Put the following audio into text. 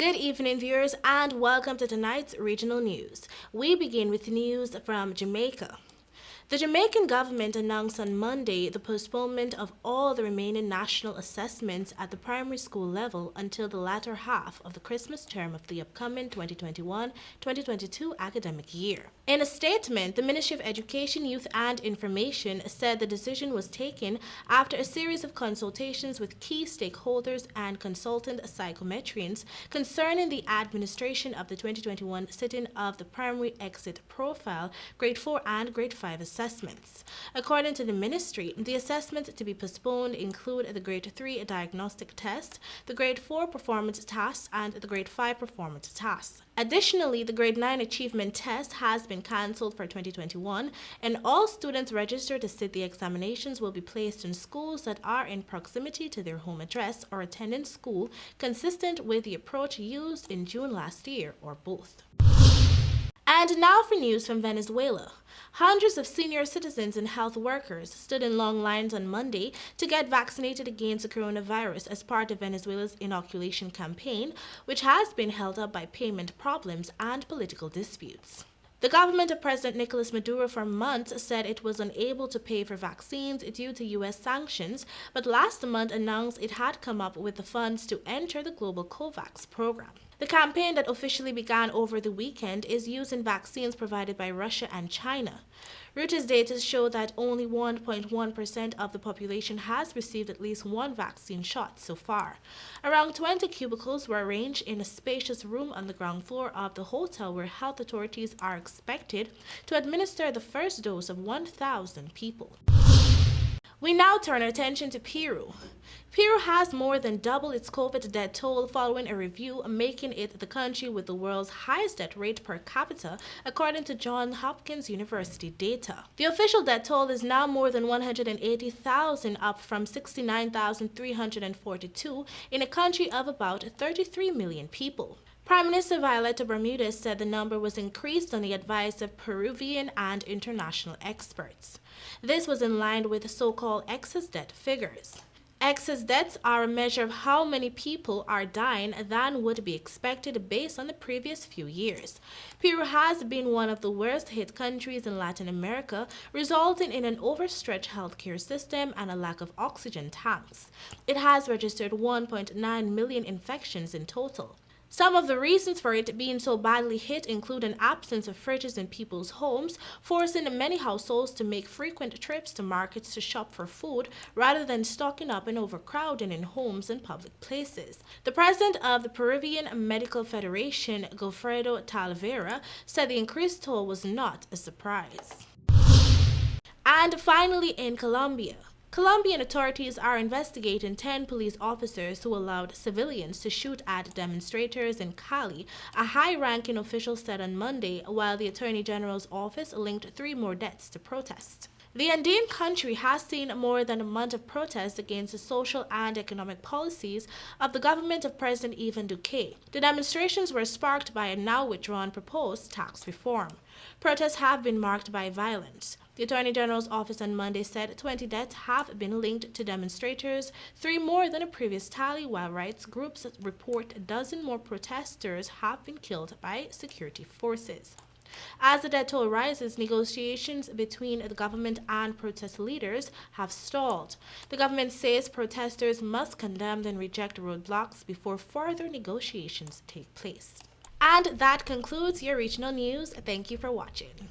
Good evening, viewers, and welcome to tonight's regional news. We begin with news from Jamaica. The Jamaican government announced on Monday the postponement of all the remaining national assessments at the primary school level until the latter half of the Christmas term of the upcoming 2021-2022 academic year. In a statement, the Ministry of Education, Youth and Information said the decision was taken after a series of consultations with key stakeholders and consultant psychometrians concerning the administration of the 2021 sitting of the primary exit profile, grade 4 and grade 5 assessments. According to the ministry, the assessments to be postponed include the grade 3 diagnostic test, the grade 4 performance task, and the grade 5 performance task. Additionally, the grade 9 achievement test has been cancelled for 2021, and all students registered to sit the examinations will be placed in schools that are in proximity to their home address or attending school, consistent with the approach used in June last year, or both. And now for news from Venezuela. Hundreds of senior citizens and health workers stood in long lines on Monday to get vaccinated against the coronavirus as part of Venezuela's inoculation campaign, which has been held up by payment problems and political disputes. The government of President Nicolas Maduro for months said it was unable to pay for vaccines due to U.S. sanctions, but last month announced it had come up with the funds to enter the global COVAX program. The campaign that officially began over the weekend is using vaccines provided by Russia and China. Reuters data show that only 1.1% of the population has received at least one vaccine shot so far. Around 20 cubicles were arranged in a spacious room on the ground floor of the hotel where health authorities are expected to administer the first dose of 1,000 people. We now turn our attention to Peru. Peru has more than doubled its COVID death toll following a review, making it the country with the world's highest death rate per capita, according to Johns Hopkins University data. The official death toll is now more than 180,000, up from 69,342 in a country of about 33 million people. Prime Minister Violeta Bermudez said the number was increased on the advice of Peruvian and international experts. This was in line with the so-called excess death figures. Excess deaths are a measure of how many people are dying than would be expected based on the previous few years. Peru has been one of the worst hit countries in Latin America, resulting in an overstretched healthcare system and a lack of oxygen tanks. It has registered 1.9 million infections in total. Some of the reasons for it being so badly hit include an absence of fridges in people's homes, forcing many households to make frequent trips to markets to shop for food rather than stocking up and overcrowding in homes and public places. The president of the Peruvian Medical Federation, Goffredo Talavera, said the increased toll was not a surprise. And finally, in Colombia. Colombian authorities are investigating 10 police officers who allowed civilians to shoot at demonstrators in Cali, a high-ranking official said on Monday, while the Attorney General's office linked 3 more deaths to protests. The Andean country has seen more than a month of protests against the social and economic policies of the government of President Ivan Duque. The demonstrations were sparked by a now-withdrawn proposed tax reform. Protests have been marked by violence. The Attorney General's office on Monday said 20 deaths have been linked to demonstrators, 3 more than a previous tally, while rights groups report a dozen more protesters have been killed by security forces. As the death toll rises, negotiations between the government and protest leaders have stalled. The government says protesters must condemn and reject roadblocks before further negotiations take place. And that concludes your regional news. Thank you for watching.